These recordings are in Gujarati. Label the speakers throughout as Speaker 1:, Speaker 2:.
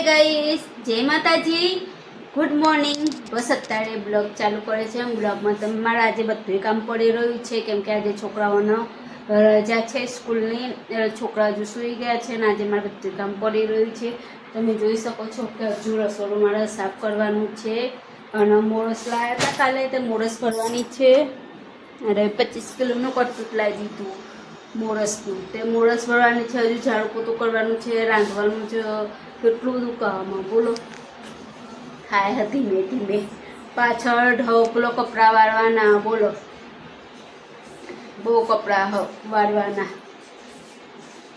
Speaker 1: ગાઈસ, જય માતાજી, ગુડ મોર્નિંગ. બસ અત્યારે બ્લોગ ચાલુ કરે છે. બ્લોગમાં તમારે આજે બધું કામ પડી રહ્યું છે, કેમ કે આજે છોકરાઓનો રજા છે સ્કૂલની. છોકરા હજુ સૂઈ ગયા છે અને આજે મારે બધું કામ પડી રહ્યું છે. તમે જોઈ શકો છો કે હજુ રસોડું મારે સાફ કરવાનું છે અને મોરસ લાવ્યા હતા કાલે, તો મોરસ ભરવાની છે. અરે 25 કિલોનું કટુક લાવી દીધું મોરસનું, તે મોરસ ભરવાની છે. હજુ ઝાડુ પોતું કરવાનું છે, રાંધવાનું છે. કેટલું બધું કામમાં બોલો. થાય ધીમે ધીમે. પાછળ ઢોકલો કપડાં વાળવાના, બોલો બહુ કપડાં વાળવાના.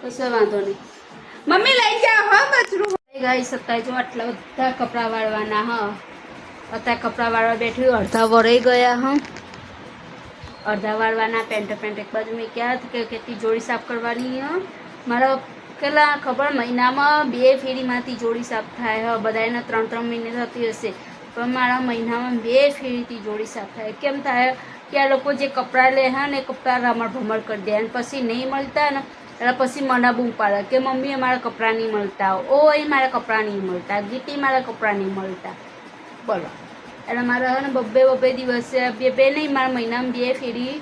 Speaker 1: કશો વાંધો નહીં, મમ્મી લઈ જાઓ હો કચરું. ગાઈ સત્તાઈ જો આટલા બધા કપડાં વાળવાના. અત્યારે કપડાં વાળવા બેઠી, અડધા વરાઈ ગયા. અડધા વાળવાના. પેન્ટ એક બાજુ મેં ક્યાં કે તિજોરી સાફ કરવાની. મારા કેટલા ખબર મહિનામાં 2 ફેરીમાં તિજોરી સાફ થાય. બધાને 3 મહિને થતી હશે, પણ મારા મહિનામાં 2 ફેરી તિજોરી સાફ થાય. કેમ થાય કે આ લોકો જે કપડાં લે ને એ કપડાં રમણ ભમણ કરી દે, અને પછી નહીં મળતા ને એટલે પછી મને બૂમ પાડે કે મમ્મી મારા કપડાં નહીં મળતા, ઓય મારા કપડાં નહીં મળતા, ગીટી મારા કપડાં નહીં મળતા. બોલો, એટલે મારે ને બબ્બે દિવસે બે નહીં, મારા મહિનામાં 2 ફેરી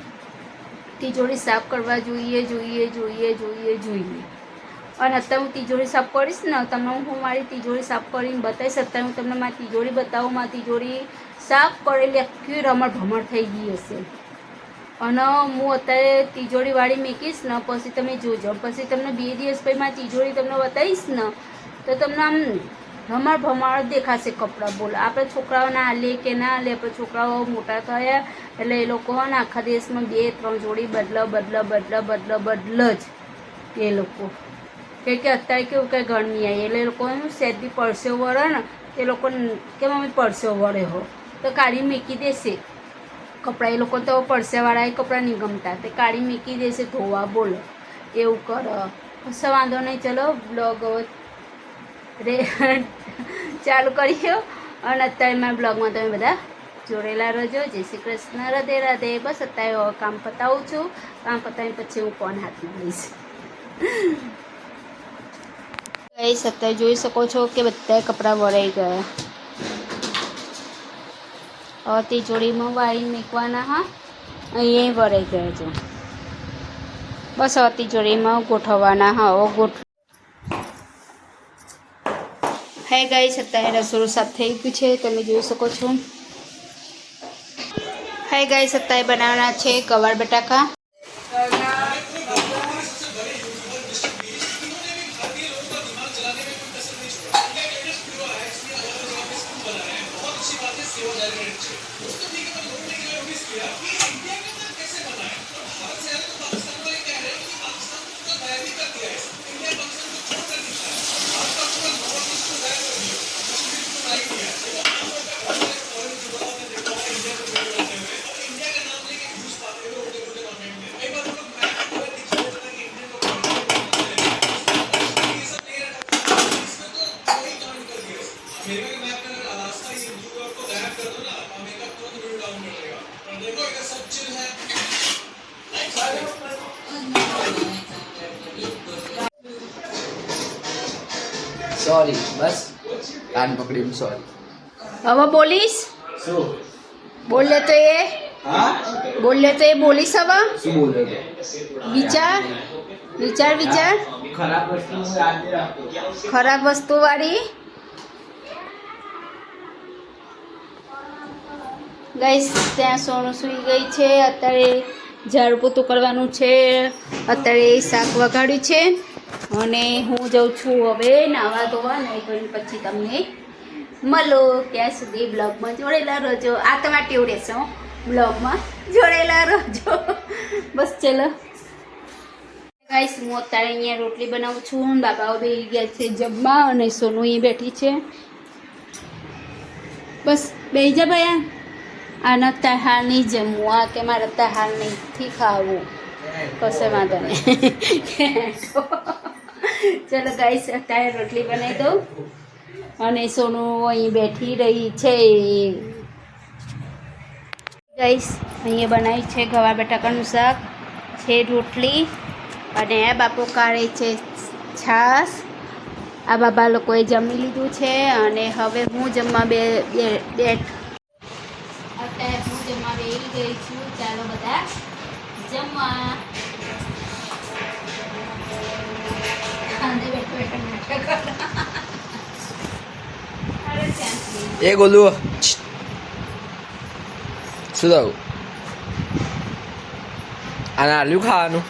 Speaker 1: તિજોરી સાફ કરવા જોઈએ. અને અત્યારે હું તિજોરી સાફ કરીશ ને, તમને હું મારી તિજોરી સાફ કરીને બતાવીશ. અત્યારે હું તમને મારી તિજોરી બતાવું. મારી તિજોરી સાફ કરેલી આખી રમણ ભમણ થઈ ગઈ હશે. અને હું અત્યારે તિજોરી વાળી મૂકીશ ને, પછી તમે જોજો. પછી તમને 2 દિવસ પછી મારી તિજોરી તમને બતાવીશ ને, તો તમને આમ રમણ ભમણ દેખાશે કપડાં. બોલો, આપણે છોકરાઓ ના લે કે ના લે, આપણે છોકરાઓ મોટા થયા એટલે એ લોકો ને આખા દિવસમાં 2-3 જોડી બદલ જ એ લોકો. કે અત્યારે કેવું કે ગરમી આવી એટલે એ લોકોનું સેજ બી પરસેવો વળે ને, એ લોકો કે મમ્મી પરસેવો વળે હો તો કાઢી મૂકી દેશે કપડાં. એ લોકો તો પરસેવાળા એ કપડાં નહીં ગમતા, તે કાઢી મૂકી દેશે ધોવા. બોલો, એવું કરો. કશો વાંધો નહીં. ચલો બ્લોગ ચાલુ કરીએ. અને અત્યારે મારા બ્લોગમાં તમે બધા જોડેલા રહેજો. જય શ્રી કૃષ્ણ, રાધે રાધે. બસ અત્યારે કામ પતાવું છું. કામ પતાવીને પછી હું ફોન હાથમાં લઈશ. ગાઈસ, અત્યારે જોઈ શકો છો કે બધા કપડાં વળાઈ ગયા. હવે તિજોરીમાં વાળીને મૂકવાના. અહીંયા વળાઈ ગયા છે. બસ હવે તિજોરીમાં ગોઠવવાના. હે ગાઈસ, અત્યારે રસોડું સાફ થઈ ગયું છે, તમે જોઈ શકો છો. હે ગાઈસ, અત્યારે બનાવવાના છે ગવાર બટાકા.
Speaker 2: सॉरी बस कान पकड़ी सॉरी.
Speaker 1: હવે બોલીશ.
Speaker 2: શું
Speaker 1: બોલ લે તો એ
Speaker 2: હા
Speaker 1: બોલ લે તો એ બોલીશ. હવે
Speaker 2: શું બોલે છે?
Speaker 1: વિચાર.
Speaker 2: ખરાબ વસ્તુ હું યાદ નહીં રાખતો.
Speaker 1: ખરાબ વસ્તુ વાળી. ગાઈસ, ત્યાં સોનું સૂઈ ગઈ છે. અત્યારે ઝાડુ પોતું કરવાનું છે. અત્યારે શાક વઘાડ્યું છે અને હું જાઉં છું હવે નાવા ધોવા. નહીં કરીને પછી તમને મળો. ત્યાં સુધી બ્લોગમાં જોડેલા રહેજો. આ તમારે ટેવ રહેશે, બ્લોગમાં જોડેલા રહેજો. બસ ચલો ગાઈસ, હું અત્યારે અહીંયા રોટલી બનાવું છું. બાબાઓ બેસી ગયા છે જમવા અને સોનું અહીં બેઠી છે. બસ બેસી જા ભાઈ. આના તહાર નહીં જમવું. આ કે મારે તહાર નહીંથી ખાવું. કશે વાંધો નહીં. ચલો ગાઈસ, અત્યારે રોટલી બનાવી દઉં અને સોનું અહીં બેઠી રહી છે. ગાઈસ, અહીંયા બનાવી છે ગવાર બટાકાનું શાક છે, રોટલી અને આ બાપો કાઢે છે છાશ આ બાબા લોકોએ જમી લીધું છે અને હવે હું જમવા અત્યારે હું જમવા બેસી ગઈ છું. ચાલો બધા જમવા.
Speaker 2: એ ગોલું શું થયું? આને આલ્યું ખાવાનું?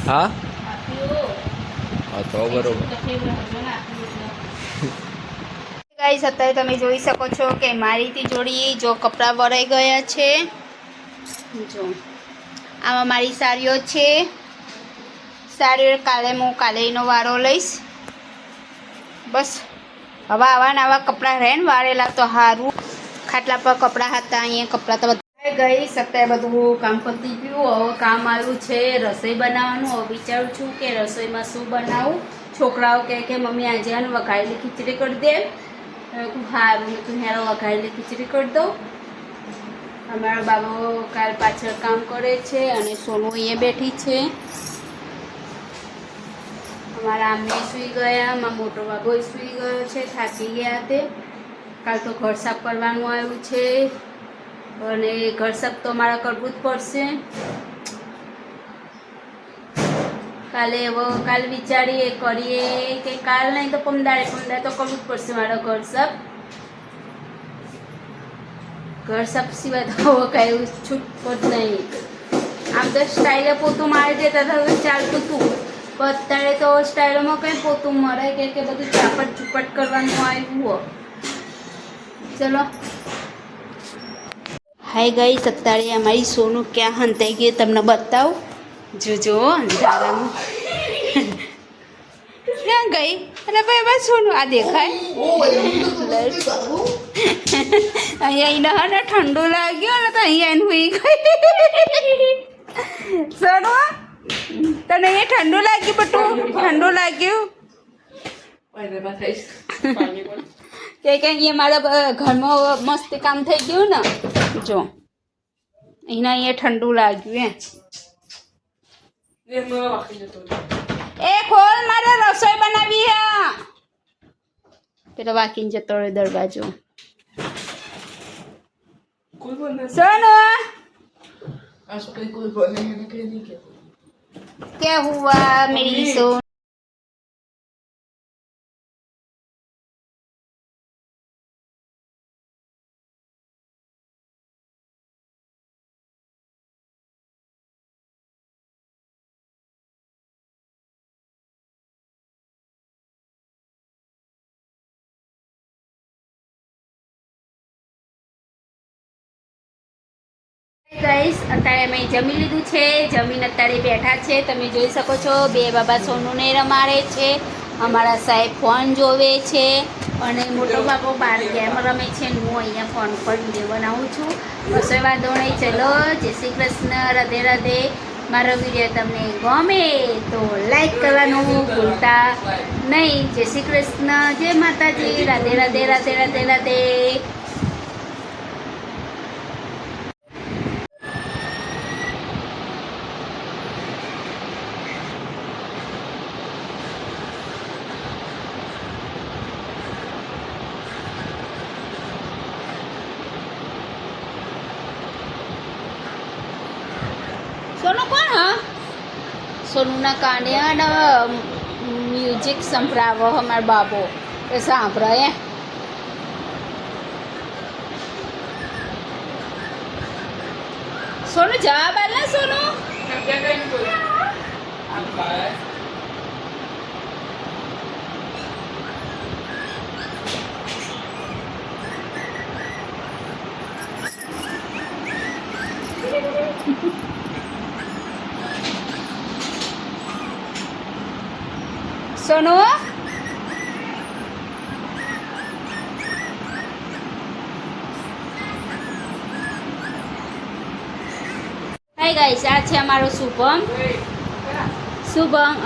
Speaker 2: હા હા તો બરોબર.
Speaker 1: ગાઈસ અત્યારે તમે જોઈ શકો છો કે મારી તિજોરી જો કપડાં ભરાઈ ગયા છે. જો આમાં મારી સાડીઓ છે. સાડીઓ કાલે એનો વારો લઈશ. બસ હવે આવા નવા કપડાં રહે ને વારેલા તો સારું. ખાટલા પર કપડાં હતા, અહીંયા કપડાં તો બધા ગઈ. અત્યારે બધું કામ પતી ગયું. હવે કામ આવ્યું છે રસોઈ બનાવવાનું. હવે વિચારું છું કે રસોઈમાં શું બનાવું. છોકરાઓ કે મમ્મી આજે આને વઘારેલી ખીચડી કરી દે. સારું તું હેરો વઘારેલી ખીચડી કરી દઉં. અમારા બાબો કાલ પાછળ કામ કરે છે અને સોનુ અહીંયા બેઠી છે. અમારા આમને સૂઈ ગયા. મારા મોટો બાબો સૂઈ ગયો છે, થાકી ગયા તે. કાલ તો ઘર સાફ કરવાનું આવ્યું છે અને ઘર સાફ તો અમારે કરવું જ પડશે. કાલ વિચારીએ કરીએ કે કાલ નહીં તો પમદાડે તો કરવું જ પડશે મારે ઘર સાફ. ઘર સાફ સિવાય તો કાંઈ છૂટકો જ નહીં. આમ તો સ્ટાઇલે પોતું મારી દેતા હતા ચાલતું હતું, પણ અત્યારે તો સ્ટાઇલોમાં કંઈ પોતું મળે કે બધું ચાપટ ચૂપટ કરવાનું આવ્યું. ચલો હાય ગાઈસ, અત્યારે અમારી સોનું ક્યાં હંતાઈ ગઈ તમને બતાવું. જોજો અંધારામાં ક્યાં ગઈ? અરે ભાઈ બસ સોનું આ દેખાય. અહીંયા એને ઠંડુ લાગ્યું ને તો અહીંયા એને હુઈ ગઈ. સોનું તને અહીંયા ઠંડુ લાગ્યું? બટું ઠંડુ લાગ્યું કે અહીંયા મારા ઘરમાં મસ્ત કામ થઈ ગયું ને. જો અહીંયા ઠંડુ લાગ્યું. એ ખોલ, મારે રસોઈ બનાવી હે. પેલો વાકીને જતો રહ્યો દરવાજો. સોનુ क्या हुआ मेरी सोन? ગાઈસ અત્યારે અમે જમી લીધું છે. જમીન અત્યારે બેઠા છે. તમે જોઈ શકો છો બે બાબા સોનુને રમાડે છે. અમારા સાહેબ ફોન જોવે છે અને મોટો બાબો બહાર ગેમ રમે છે. હું અહીંયા ફોન પર વિડીયો બનાવું છું. કશો વાંધો નહીં. ચલો જય શ્રી કૃષ્ણ, રાધે રાધે. મારો વિડીયો તમને ગમે તો લાઈક કરવાનું ભૂલતા નહીં. જય શ્રી કૃષ્ણ, જય માતાજી, રાધે રાધે રાધે રાધે રાધે. સોનુ કોણ? હા, સોનુના કાને અને મ્યુઝિક સંભળાવો અમારો બાબો એ સાંભળે. સોનુ જવાબ આલ ને. સોનુ સોનુ હાય ગાઈસ, આ છે અમારો શુભમ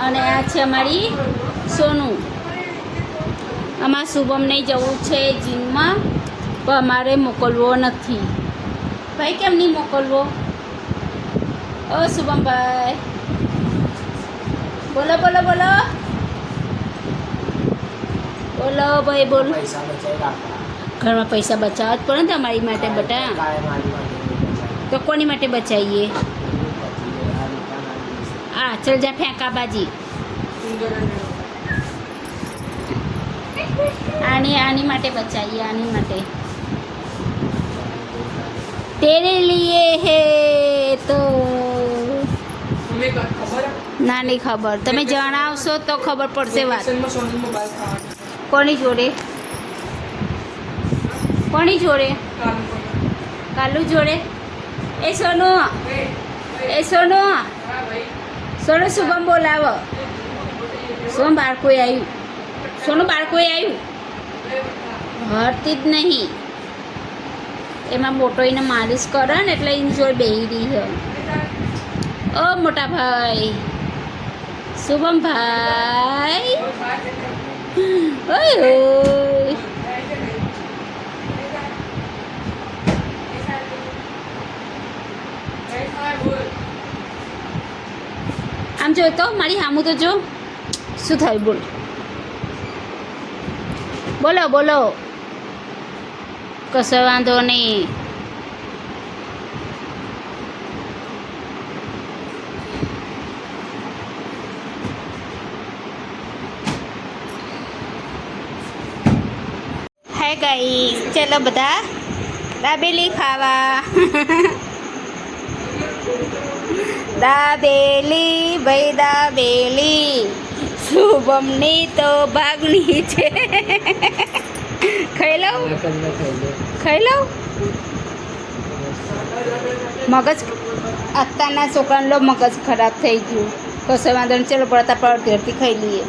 Speaker 1: અને આ છે અમારી સોનુ. આમાં શુભમને જવું છે જીમમાં, પણ અમારે મોકલવો નથી. ભાઈ કેમ નહીં મોકલવો? ઓ શુભમભાઈ બોલો બોલો બોલો. બોલો ભાઈ બોલ.
Speaker 3: પૈસા બચાવી રાખવા.
Speaker 1: ઘરમાં પૈસા બચાવવા જ પડે ને તમારી માટે બટા.
Speaker 3: કાંઈ મારી માટે નહીં બચાવે.
Speaker 1: તો કોની માટે બચાવીએ?
Speaker 3: પછી આ રીતના
Speaker 1: આ ચલ જા ફેંકા બાજી. આની માટે બચાવીએ, આની માટે. તેરે લીએ હે તો ના નહીં ખબર. તમે જણાવશો તો ખબર પડશે વાત. કોની જોડે? કોની જોડે? કાલુ જોડે. એ સોનુ, એ સોનુ, સોનુ શુભમ બોલાવો. સોન બાળકોએ આવ્યું. સોનું બાળકોએ આવ્યું. હરતી જ નહીં. એમાં મોટો એને માલિશ કરે ને એટલે એની જોડે બેહી રહી છે. ઓ મોટા ભાઈ, શુભમ ભાઈ. ઓય ઓય. આમ જો તો મારી સામું તો જો. શું થયું બોલ? બોલો બોલો. કશો વાંધો નહીં. હાય ગાઈસ, ચલો બધા દાબેલી ખાવા. દાબેલી ભાઈ દાબેલી. શુભમની તો ભાગની છે. ખાઈ લઉં, ખાઈ લઉં. મગજ અત્યારના છોકરાનો મગજ ખરાબ થઈ ગયું. કશો વાંધો નહીં, ચલો પડતા પડતી ખાઈ લઈએ.